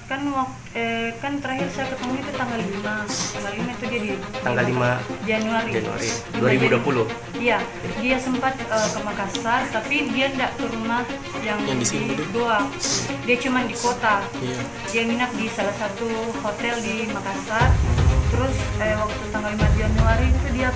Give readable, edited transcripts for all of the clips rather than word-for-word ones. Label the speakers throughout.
Speaker 1: Kan terakhir saya ketemu itu tanggal 5 itu dia di
Speaker 2: tanggal 5
Speaker 1: Januari
Speaker 2: 2020.
Speaker 1: Iya, dia sempat ke Makassar, tapi dia tidak ke rumah yang
Speaker 3: di sini
Speaker 1: Goa. Dia cuma di kota.
Speaker 3: Iya.
Speaker 1: Dia nginap di salah satu hotel di Makassar. Terus waktu tanggal 5 Januari itu dia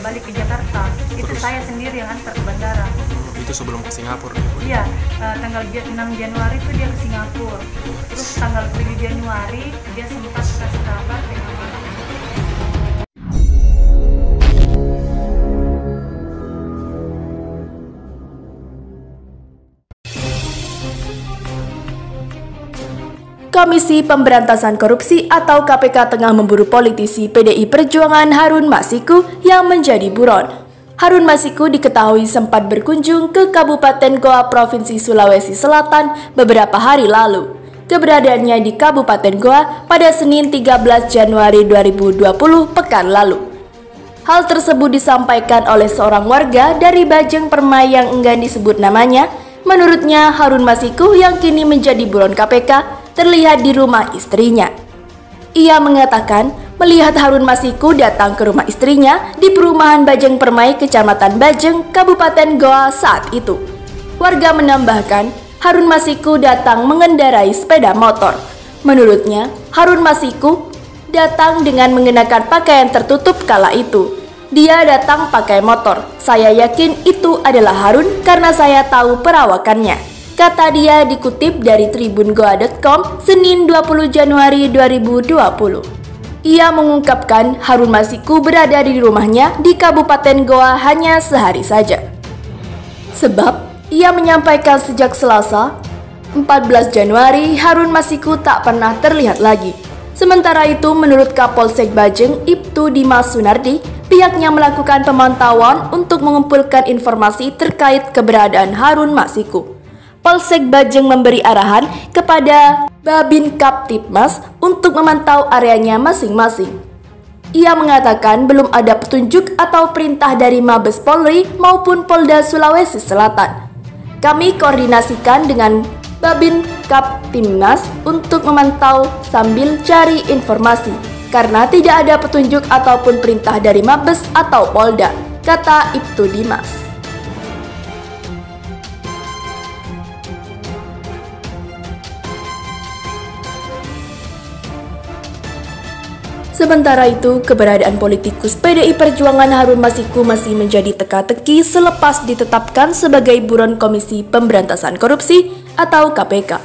Speaker 1: balik ke Jakarta. Itu saya sendiri yang antar ke bandara.
Speaker 3: Itu sebelum ke Singapura.
Speaker 1: Iya, tanggal 6 Januari itu dia ke Singapura. Terus tanggal 7 Januari dia sempat kasih kabar dengan
Speaker 4: Komisi Pemberantasan Korupsi atau KPK tengah memburu politisi PDI Perjuangan Harun Masiku yang menjadi buron. Harun Masiku diketahui sempat berkunjung ke Kabupaten Goa, Provinsi Sulawesi Selatan beberapa hari lalu. Keberadaannya di Kabupaten Goa pada Senin 13 Januari 2020 pekan lalu. Hal tersebut disampaikan oleh seorang warga dari Bajeng Permai yang enggan disebut namanya. Menurutnya, Harun Masiku yang kini menjadi buron KPK terlihat di rumah istrinya. Ia mengatakan melihat Harun Masiku datang ke rumah istrinya di perumahan Bajeng Permai, Kecamatan Bajeng, Kabupaten Goa saat itu. Warga menambahkan, Harun Masiku datang mengendarai sepeda motor. Menurutnya, Harun Masiku datang dengan mengenakan pakaian tertutup kala itu. Dia datang pakai motor. Saya yakin itu adalah Harun karena saya tahu perawakannya, kata dia dikutip dari tribungoa.com Senin 20 Januari 2020. Ia mengungkapkan Harun Masiku berada di rumahnya di Kabupaten Goa hanya sehari saja. Sebab ia menyampaikan sejak Selasa 14 Januari Harun Masiku tak pernah terlihat lagi. Sementara itu menurut Kapolsek Bajeng Ibtu Dimas Sunardi, pihaknya melakukan pemantauan untuk mengumpulkan informasi terkait keberadaan Harun Masiku. Polsek Bajeng memberi arahan kepada Babin Kaptipmas untuk memantau areanya masing-masing. Ia mengatakan belum ada petunjuk atau perintah dari Mabes Polri maupun Polda Sulawesi Selatan. Kami koordinasikan dengan Babin Kaptimnas untuk memantau sambil cari informasi, karena tidak ada petunjuk ataupun perintah dari Mabes atau Polda, kata Ibtu Dimas. Sementara itu, keberadaan politikus PDI Perjuangan Harun Masiku masih menjadi teka-teki selepas ditetapkan sebagai buron Komisi Pemberantasan Korupsi atau KPK.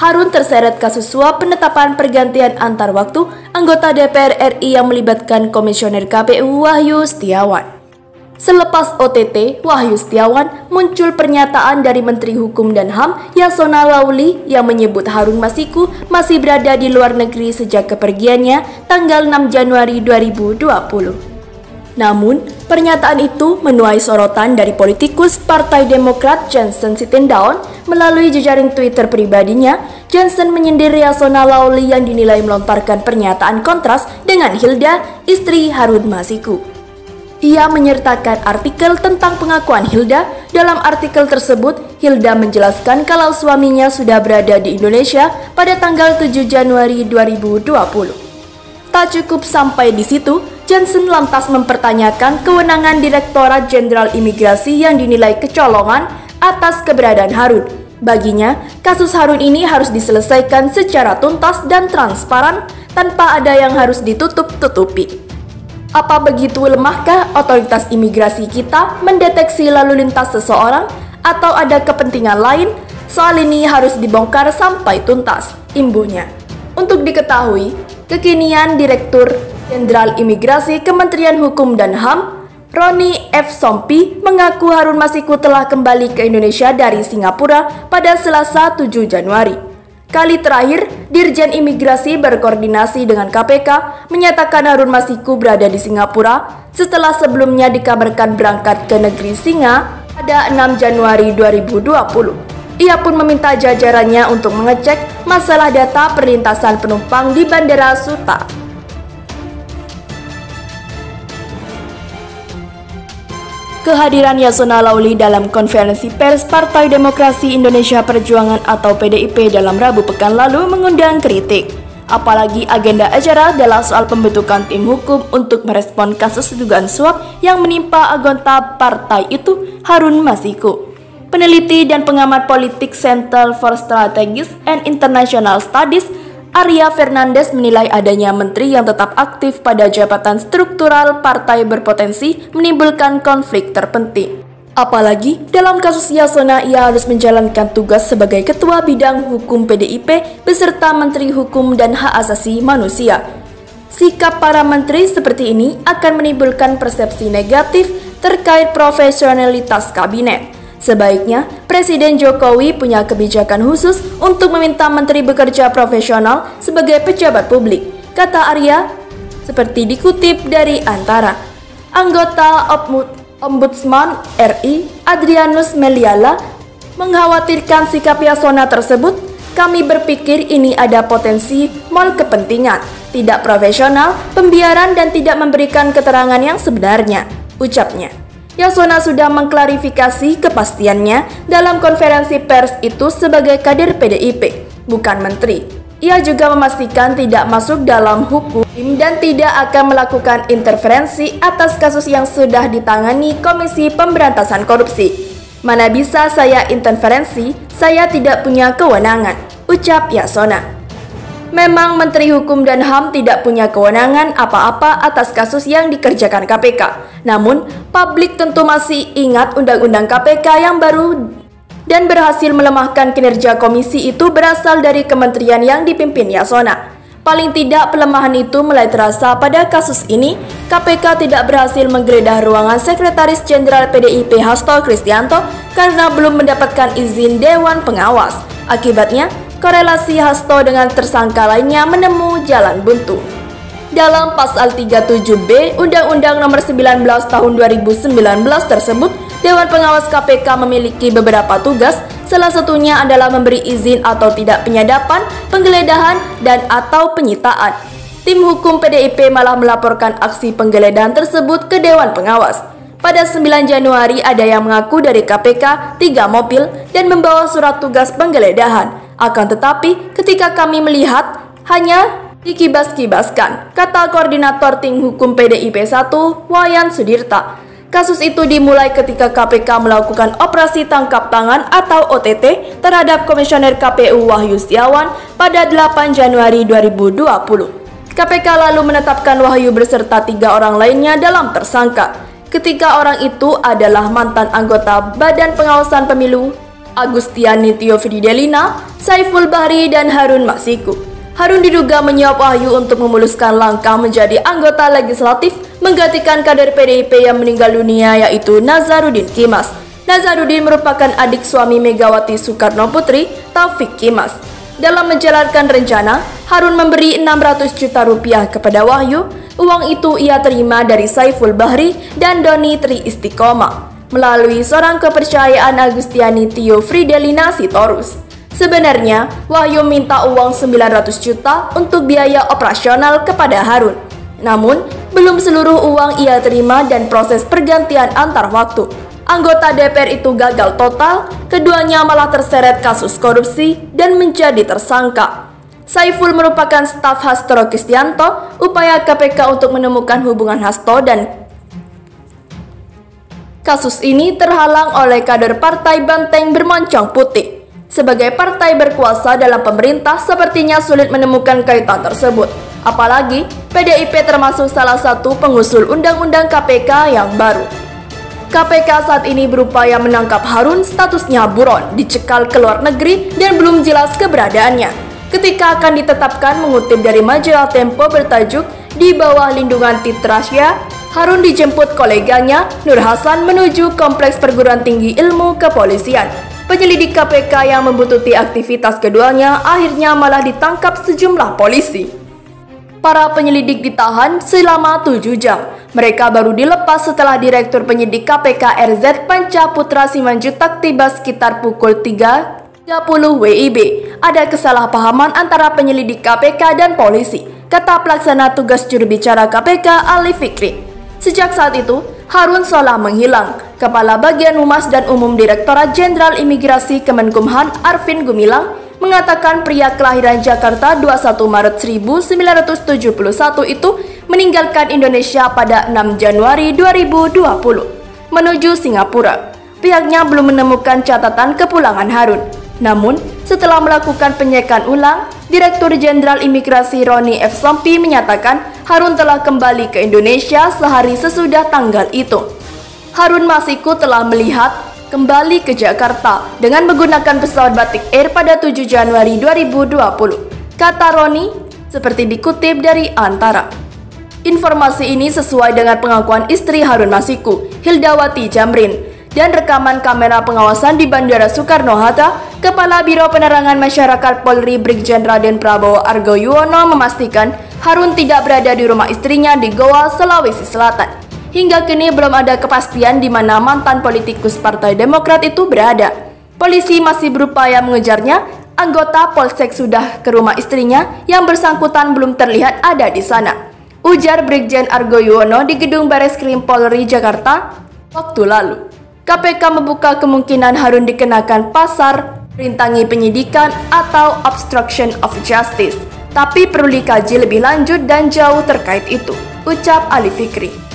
Speaker 4: Harun terseret kasus suap penetapan pergantian antar waktu anggota DPR RI yang melibatkan Komisioner KPU Wahyu Setiawan. Selepas OTT, Wahyu Setiawan muncul pernyataan dari Menteri Hukum dan HAM Yasona Lauli yang menyebut Harun Masiku masih berada di luar negeri sejak kepergiannya tanggal 6 Januari 2020. Namun, pernyataan itu menuai sorotan dari politikus Partai Demokrat Johnson Sitindaun melalui jejaring Twitter pribadinya. Johnson menyindir Yasona Lauli yang dinilai melontarkan pernyataan kontras dengan Hilda, istri Harun Masiku. Ia menyertakan artikel tentang pengakuan Hilda. Dalam artikel tersebut, Hilda menjelaskan kalau suaminya sudah berada di Indonesia pada tanggal 7 Januari 2020. Tak cukup sampai di situ, Johnson lantas mempertanyakan kewenangan Direktorat Jenderal Imigrasi yang dinilai kecolongan atas keberadaan Harun. Baginya, kasus Harun ini harus diselesaikan secara tuntas dan transparan tanpa ada yang harus ditutup-tutupi. Apa begitu lemahkah otoritas imigrasi kita mendeteksi lalu lintas seseorang atau ada kepentingan lain? Soal ini harus dibongkar sampai tuntas, imbuhnya. Untuk diketahui, kekinian Direktur Jenderal Imigrasi Kementerian Hukum dan HAM, Roni F. Sompi, mengaku Harun Masiku telah kembali ke Indonesia dari Singapura pada Selasa 7 Januari. Kali terakhir, Dirjen Imigrasi berkoordinasi dengan KPK menyatakan Harun Masiku berada di Singapura setelah sebelumnya dikabarkan berangkat ke negeri Singa pada 6 Januari 2020. Ia pun meminta jajarannya untuk mengecek masalah data perlintasan penumpang di Bandara Suta. Kehadiran Yasona Lawli dalam konferensi pers Partai Demokrasi Indonesia Perjuangan atau PDIP dalam Rabu pekan lalu mengundang kritik. Apalagi agenda acara adalah soal pembentukan tim hukum untuk merespon kasus dugaan suap yang menimpa anggota partai itu, Harun Masiku. Peneliti dan pengamat politik Center for Strategic and International Studies Arya Fernandes menilai adanya menteri yang tetap aktif pada jabatan struktural partai berpotensi menimbulkan konflik terpenting. Apalagi dalam kasus Yasona ia harus menjalankan tugas sebagai Ketua Bidang Hukum PDIP beserta Menteri Hukum dan Hak Asasi Manusia. Sikap para menteri seperti ini akan menimbulkan persepsi negatif terkait profesionalitas kabinet. Sebaiknya, Presiden Jokowi punya kebijakan khusus untuk meminta menteri bekerja profesional sebagai pejabat publik, kata Arya, seperti dikutip dari Antara. Anggota Ombudsman RI, Adrianus Meliala, mengkhawatirkan sikap Yasona tersebut. Kami berpikir ini ada potensi mal kepentingan, tidak profesional, pembiaran dan tidak memberikan keterangan yang sebenarnya, ucapnya. Yasona sudah mengklarifikasi kepastiannya dalam konferensi pers itu sebagai kader PDIP, bukan menteri. Ia juga memastikan tidak masuk dalam hukum dan tidak akan melakukan interferensi atas kasus yang sudah ditangani Komisi Pemberantasan Korupsi. Mana bisa saya interferensi, saya tidak punya kewenangan, ucap Yasona. Memang Menteri Hukum dan HAM tidak punya kewenangan apa-apa atas kasus yang dikerjakan KPK. Namun, publik tentu masih ingat Undang-Undang KPK yang baru dan berhasil melemahkan kinerja komisi itu berasal dari kementerian yang dipimpin Yasona. Paling tidak pelemahan itu mulai terasa pada kasus ini. KPK tidak berhasil menggeledah ruangan Sekretaris Jenderal PDIP Hasto Kristianto karena belum mendapatkan izin Dewan Pengawas. Akibatnya, korelasi Hasto dengan tersangka lainnya menemui jalan buntu. Dalam pasal 37B Undang-Undang Nomor 19 Tahun 2019 tersebut, Dewan Pengawas KPK memiliki beberapa tugas, salah satunya adalah memberi izin atau tidak penyadapan, penggeledahan, dan atau penyitaan. Tim hukum PDIP malah melaporkan aksi penggeledahan tersebut ke Dewan Pengawas. Pada 9 Januari ada yang mengaku dari KPK 3 mobil dan membawa surat tugas penggeledahan. Akan tetapi, ketika kami melihat, hanya dikibas-kibaskan, kata Koordinator Tim Hukum PDIP 1, Wayan Sudirta. Kasus itu dimulai ketika KPK melakukan operasi tangkap tangan atau OTT terhadap Komisioner KPU Wahyu Setiawan pada 8 Januari 2020. KPK lalu menetapkan Wahyu beserta 3 orang lainnya dalam tersangka. Ketiga orang itu adalah mantan anggota Badan Pengawasan Pemilu Agustiani Tio Fridelina, Saiful Bahri, dan Harun Masiku. Harun diduga menyuap Wahyu untuk memuluskan langkah menjadi anggota legislatif menggantikan kader PDIP yang meninggal dunia yaitu Nazarudin Kimas. Nazarudin merupakan adik suami Megawati Soekarno Putri, Taufik Kimas. Dalam menjalankan rencana, Harun memberi 600 juta rupiah kepada Wahyu. Uang itu ia terima dari Saiful Bahri dan Doni Tri Istiqomah melalui seorang kepercayaan Agustiani Tio Fridelina Sitorus. Sebenarnya, Wahyu minta uang 900 juta untuk biaya operasional kepada Harun. Namun, belum seluruh uang ia terima dan proses pergantian antar waktu. Anggota DPR itu gagal total, keduanya malah terseret kasus korupsi dan menjadi tersangka. Saiful merupakan staf Hasto Kristianto. Upaya KPK untuk menemukan hubungan Hasto dan kasus ini terhalang oleh kader Partai Banteng Bermoncong Putih. Sebagai partai berkuasa dalam pemerintah, sepertinya sulit menemukan kaitan tersebut. Apalagi, PDIP termasuk salah satu pengusul Undang-Undang KPK yang baru. KPK saat ini berupaya menangkap Harun, statusnya buron, dicekal ke luar negeri, dan belum jelas keberadaannya. Ketika akan ditetapkan, mengutip dari majalah Tempo bertajuk "Di Bawah Lindungan Titrasya", Harun dijemput koleganya, Nur Hasan, menuju Kompleks Perguruan Tinggi Ilmu Kepolisian. Penyelidik KPK yang membuntuti aktivitas keduanya akhirnya malah ditangkap sejumlah polisi. Para penyelidik ditahan selama 7 jam. Mereka baru dilepas setelah Direktur Penyidik KPK RZ Panca Putra Simanjuntak tiba sekitar pukul 3.30 WIB. Ada kesalahpahaman antara penyelidik KPK dan polisi, kata pelaksana tugas juru bicara KPK Ali Fikri. Sejak saat itu, Harun seolah menghilang. Kepala Bagian Humas dan Umum Direktorat Jenderal Imigrasi Kemenkumham Arvin Gumilang mengatakan pria kelahiran Jakarta 21 Maret 1971 itu meninggalkan Indonesia pada 6 Januari 2020 menuju Singapura. Pihaknya belum menemukan catatan kepulangan Harun. Namun, setelah melakukan penyekan ulang, Direktur Jenderal Imigrasi Roni F. Sompi menyatakan Harun telah kembali ke Indonesia sehari sesudah tanggal itu. Harun Masiku telah melihat kembali ke Jakarta dengan menggunakan pesawat Batik Air pada 7 Januari 2020, kata Roni, seperti dikutip dari Antara. Informasi ini sesuai dengan pengakuan istri Harun Masiku, Hildawati Jamrin, dan rekaman kamera pengawasan di Bandara Soekarno-Hatta. Kepala Biro Penerangan Masyarakat Polri Brigjen Raden Prabowo Argoyuwono memastikan Harun tidak berada di rumah istrinya di Goa, Sulawesi Selatan. Hingga kini belum ada kepastian di mana mantan politikus Partai Demokrat itu berada. Polisi masih berupaya mengejarnya. Anggota Polsek sudah ke rumah istrinya, yang bersangkutan belum terlihat ada di sana, ujar Brigjen Argoyuwono di Gedung Bareskrim Polri Jakarta waktu lalu. KPK membuka kemungkinan Harun dikenakan pasal rintangi penyidikan atau obstruction of justice, tapi perlu dikaji lebih lanjut dan jauh terkait itu, ucap Ali Fikri.